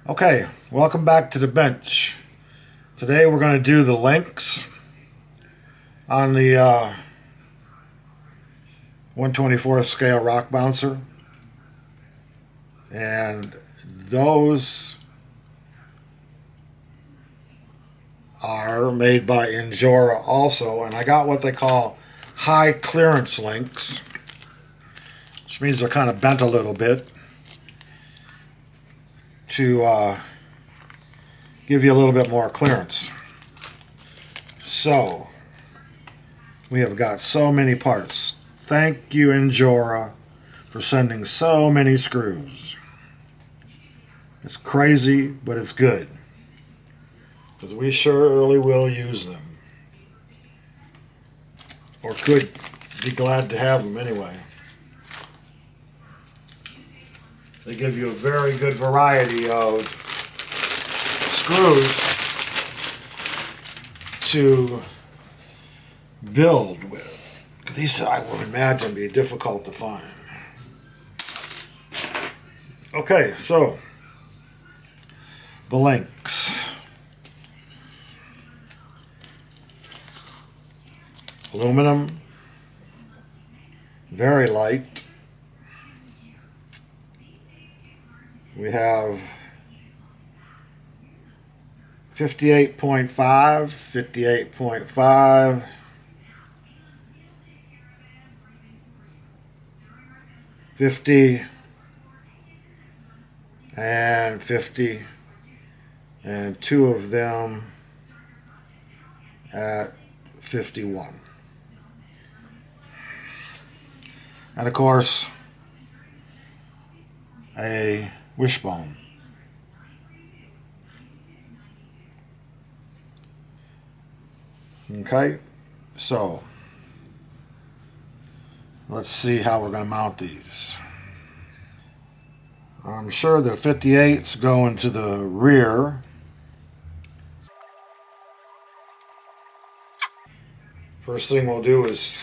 Okay, welcome back to the bench. Today we're going to do the links on the 1/24th scale rock bouncer. And those are made by Injora also. And I got what they call high clearance links, which means they're kind of bent a little bit to give you a little bit more clearance. So, we have got so many parts. Thank you, Injora, for sending so many screws. It's crazy, but it's good, because we surely will use them. Or could be glad to have them anyway. They give you a very good variety of screws to build with. These, I would imagine, be difficult to find. Okay, so the links. Aluminum, very light. We have 58.5, 58.5, 50, and 50, and two of them at 51. And of course, a wishbone. Okay, so let's see how we're going to mount these. I'm sure the 58's going to the rear. First thing we'll do is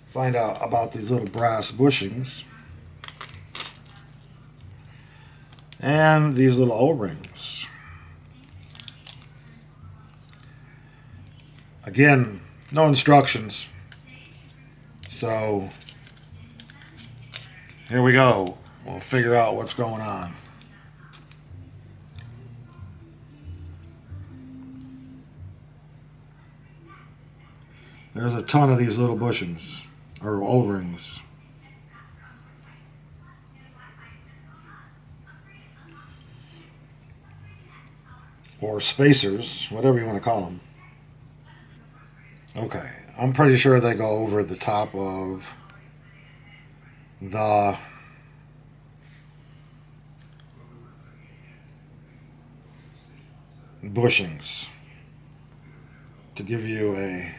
find out about these little brass bushings and these little O-rings. Again, no instructions, so here we go. We'll figure out what's going on. There's a ton of these little bushings, or O-rings. Or spacers, whatever you want to call them. Okay, I'm pretty sure they go over the top of the bushings to give you a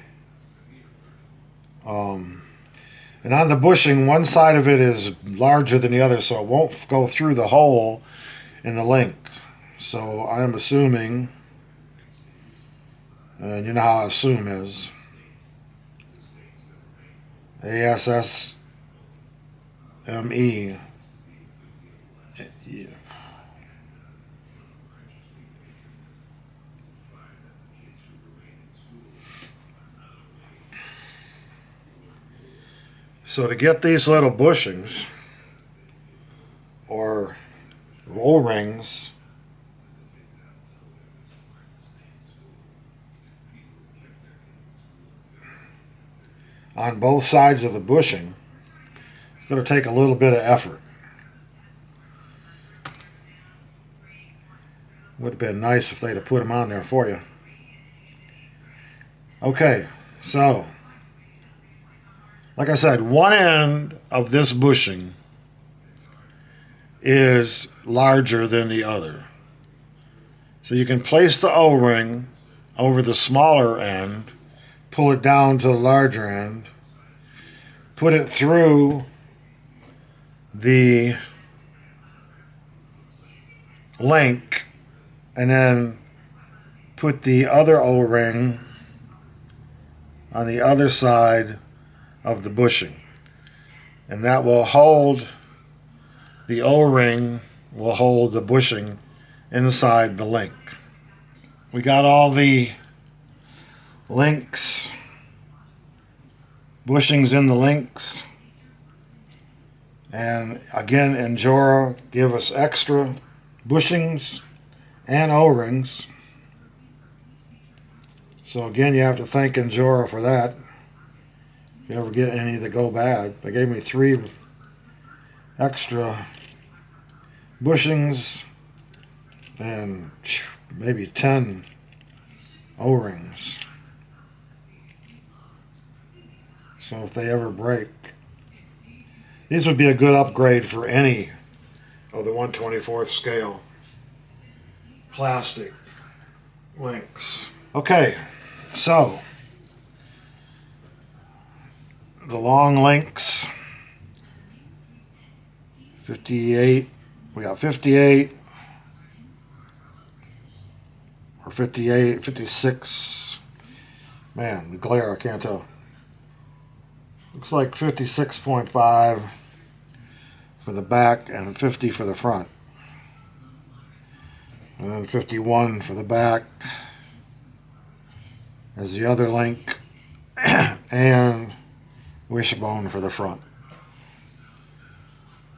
and on the bushing, one side of it is larger than the other, so it won't go through the hole in the link. So I'm assuming, and you know how assume is, ASSME. Yeah. So to get these little bushings or roll rings, on both sides of the bushing, it's going to take a little bit of effort. Would have been nice if they'd have put them on there for you. Okay, so like I said, one end of this bushing is larger than the other. So you can place the O-ring over the smaller end, pull it down to the larger end, put it through the link, and then put the other O-ring on the other side of the bushing. And that will hold, the O-ring will hold the bushing inside the link. We got all the links, bushings in the links, and again, Injora give us extra bushings and O-rings. So again, you have to thank Injora for that. If you ever get any that go bad, they gave me 3 extra bushings and maybe 10 O-rings. So if they ever break, these would be a good upgrade for any of the 1/24th scale plastic links. Okay, so the long links, 58, we got 58, or 58, 56, man, the glare, I can't tell. Looks like 56.5 for the back and 50 for the front. And then 51 for the back as the other link, and wishbone for the front.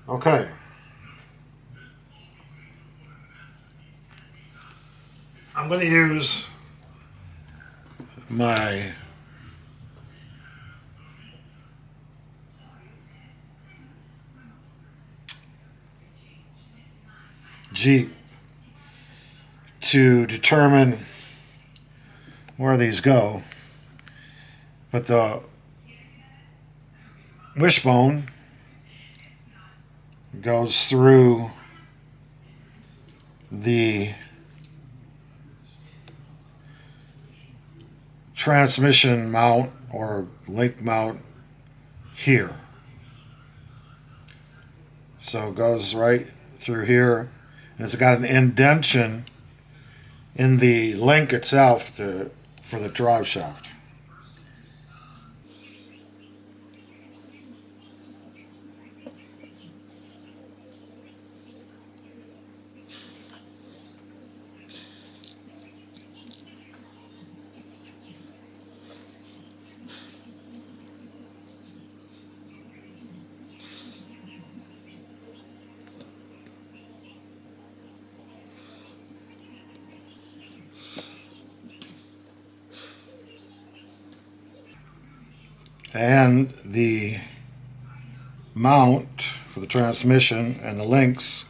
Okay. I'm going to use my Jeep to determine where these go. But the wishbone goes through the transmission mount or link mount here. So it goes right through here, and it's got an indentation in the link itself for the drive shaft. And the mount for the transmission and the links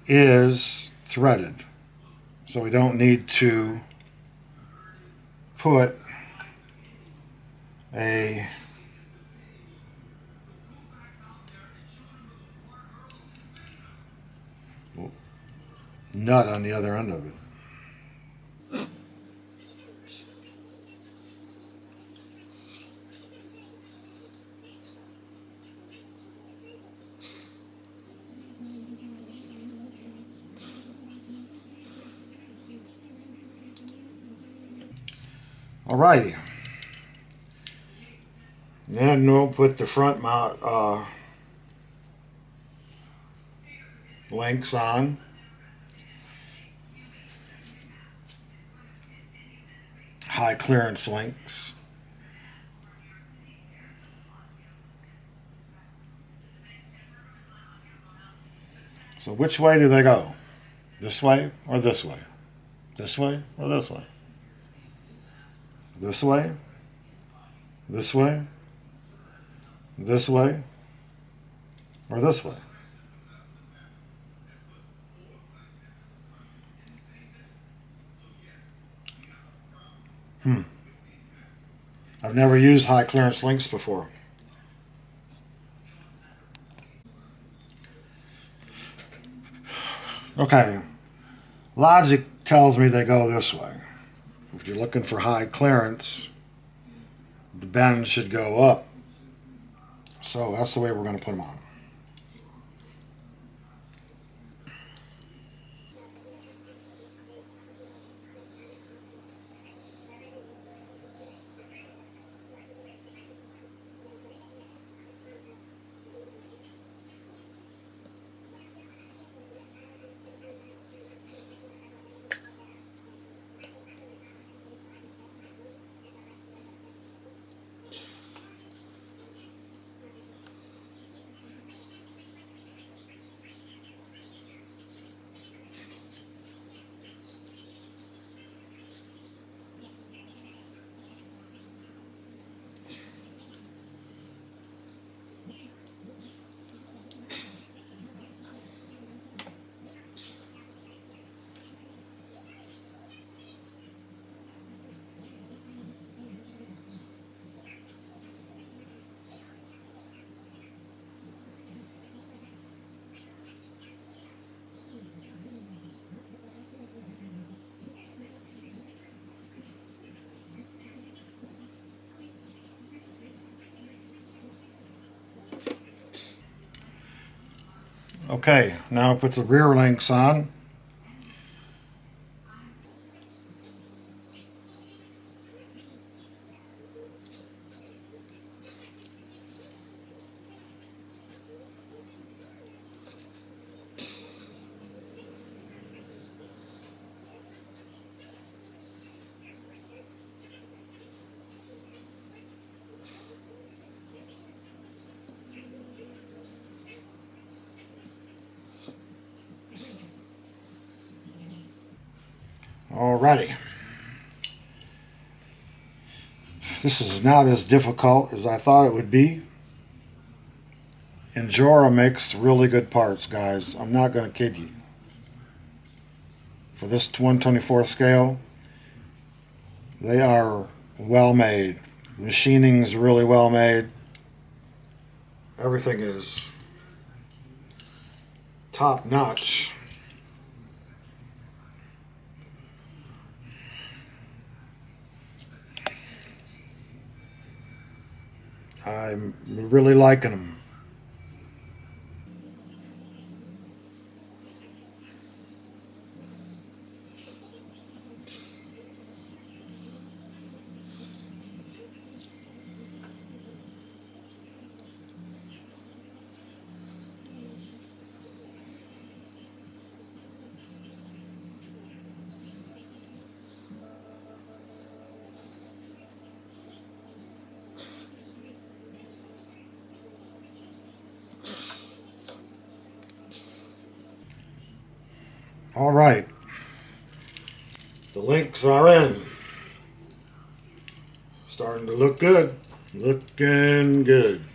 is threaded. So we don't need to put a nut on the other end of it. Alrighty. Then we'll put the front mount links on. High clearance links. So which way do they go? This way or this way? This way or this way? This way? This way? This way? Or this way? I've never used high clearance links before. Okay, logic tells me they go this way. If you're looking for high clearance, the bend should go up. So that's the way we're going to put them on. Okay, now put the rear links on. Alrighty. This is not as difficult as I thought it would be. Injora makes really good parts, guys. I'm not going to kid you. For this 1/24 scale, they are well made. Machining's really well made. Everything is top notch. I'm really liking them. All right. The links are in. Starting to look good. Looking good.